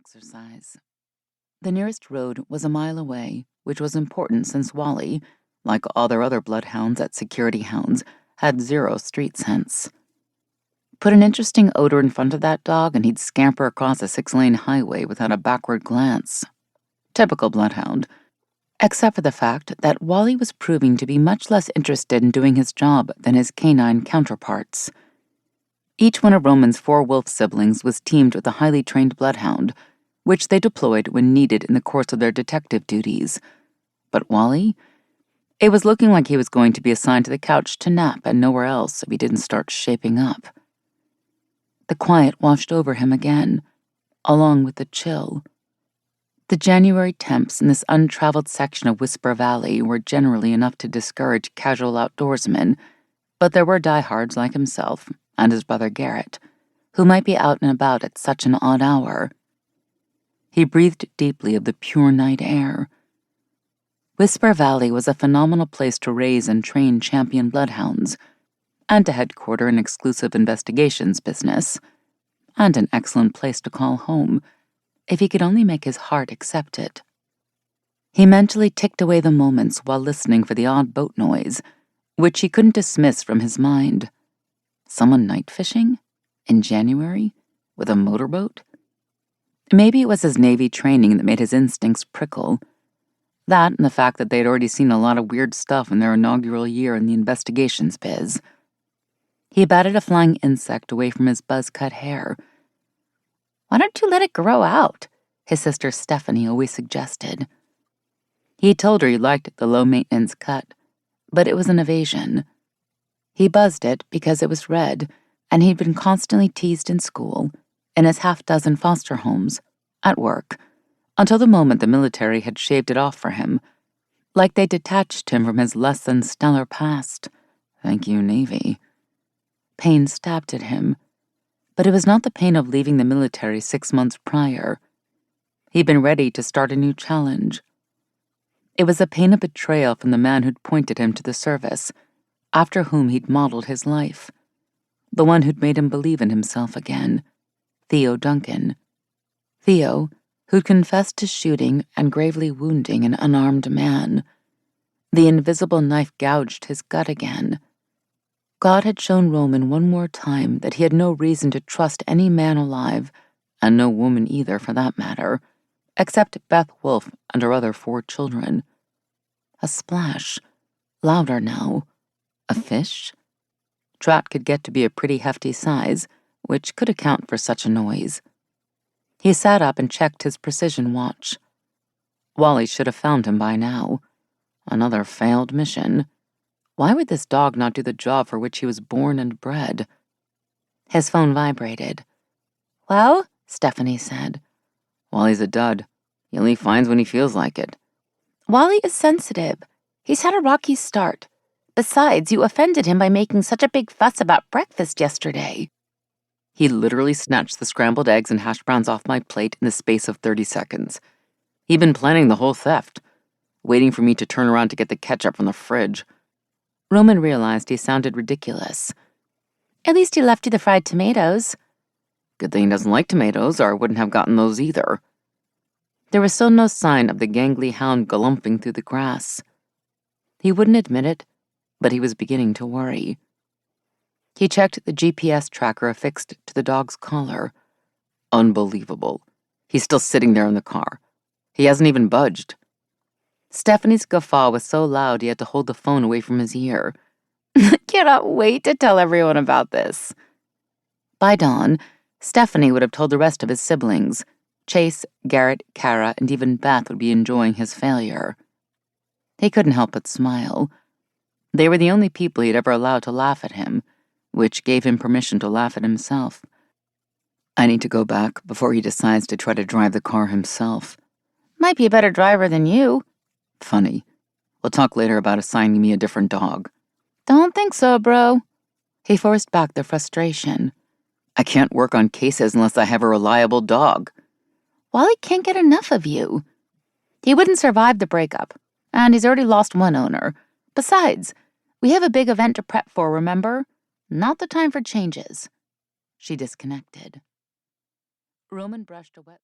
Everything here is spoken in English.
exercise. The nearest road was a mile away, which was important since Wally, like all their other bloodhounds at security hounds, had zero street sense. Put an interesting odor in front of that dog and he'd scamper across a 6-lane highway without a backward glance. Typical bloodhound, except for the fact that Wally was proving to be much less interested in doing his job than his canine counterparts. Each one of Roman's 4 Wolfe siblings was teamed with a highly trained bloodhound, which they deployed when needed in the course of their detective duties. But Wally? It was looking like he was going to be assigned to the couch to nap and nowhere else if he didn't start shaping up. The quiet washed over him again, along with the chill. The January temps in this untraveled section of Whisper Valley were generally enough to discourage casual outdoorsmen, but there were diehards like himself and his brother Garrett, who might be out and about at such an odd hour. He breathed deeply of the pure night air. Whisper Valley was a phenomenal place to raise and train champion bloodhounds, and to headquarter an exclusive investigations business, and an excellent place to call home, if he could only make his heart accept it. He mentally ticked away the moments while listening for the odd boat noise, which he couldn't dismiss from his mind. Someone night fishing? In January? With a motorboat? Maybe it was his Navy training that made his instincts prickle. That and the fact that they'd already seen a lot of weird stuff in their inaugural year in the investigations biz. He batted a flying insect away from his buzz-cut hair. "Why don't you let it grow out?" his sister Stephanie always suggested. He told her he liked the low-maintenance cut, but it was an evasion. He buzzed it because it was red, and he'd been constantly teased in school, in his half-dozen foster homes, at work, until the moment the military had shaved it off for him, like they detached him from his less-than-stellar past. Thank you, Navy. Pain stabbed at him, but it was not the pain of leaving the military 6 months prior. He'd been ready to start a new challenge. It was the pain of betrayal from the man who'd pointed him to the service, after whom he'd modeled his life, the one who'd made him believe in himself again, Theo Duncan. Theo, who'd confessed to shooting and gravely wounding an unarmed man. The invisible knife gouged his gut again. God had shown Roman one more time that he had no reason to trust any man alive, and no woman either for that matter, except Beth Wolfe and her other 4 children. A splash, louder now. A fish? Trout could get to be a pretty hefty size, which could account for such a noise. He sat up and checked his precision watch. Wally should have found him by now. Another failed mission. Why would this dog not do the job for which he was born and bred? His phone vibrated. "Well?" Stephanie said. "Wally's a dud. He only finds when he feels like it." "Wally is sensitive. He's had a rocky start. Besides, you offended him by making such a big fuss about breakfast yesterday." He literally snatched the scrambled eggs and hash browns off my plate in the space of 30 seconds. He'd been planning the whole theft, waiting for me to turn around to get the ketchup from the fridge. Roman realized he sounded ridiculous. "At least he left you the fried tomatoes." "Good thing he doesn't like tomatoes, or I wouldn't have gotten those either." There was still no sign of the gangly hound galumping through the grass. He wouldn't admit it, but he was beginning to worry. He checked the GPS tracker affixed to the dog's collar. Unbelievable. He's still sitting there in the car. He hasn't even budged. Stephanie's guffaw was so loud he had to hold the phone away from his ear. "Cannot wait to tell everyone about this." By dawn, Stephanie would have told the rest of his siblings. Chase, Garrett, Kara, and even Beth would be enjoying his failure. He couldn't help but smile. They were the only people he'd ever allowed to laugh at him, which gave him permission to laugh at himself. I need to go back before he decides to try to drive the car himself. "Might be a better driver than you." "Funny. We'll talk later about assigning me a different dog." "Don't think so, bro." He forced back the frustration. "I can't work on cases unless I have a reliable dog." "Wally can't get enough of you. He wouldn't survive the breakup, and he's already lost one owner. Besides, we have a big event to prep for, remember? Not the time for changes." She disconnected. Roman brushed a wet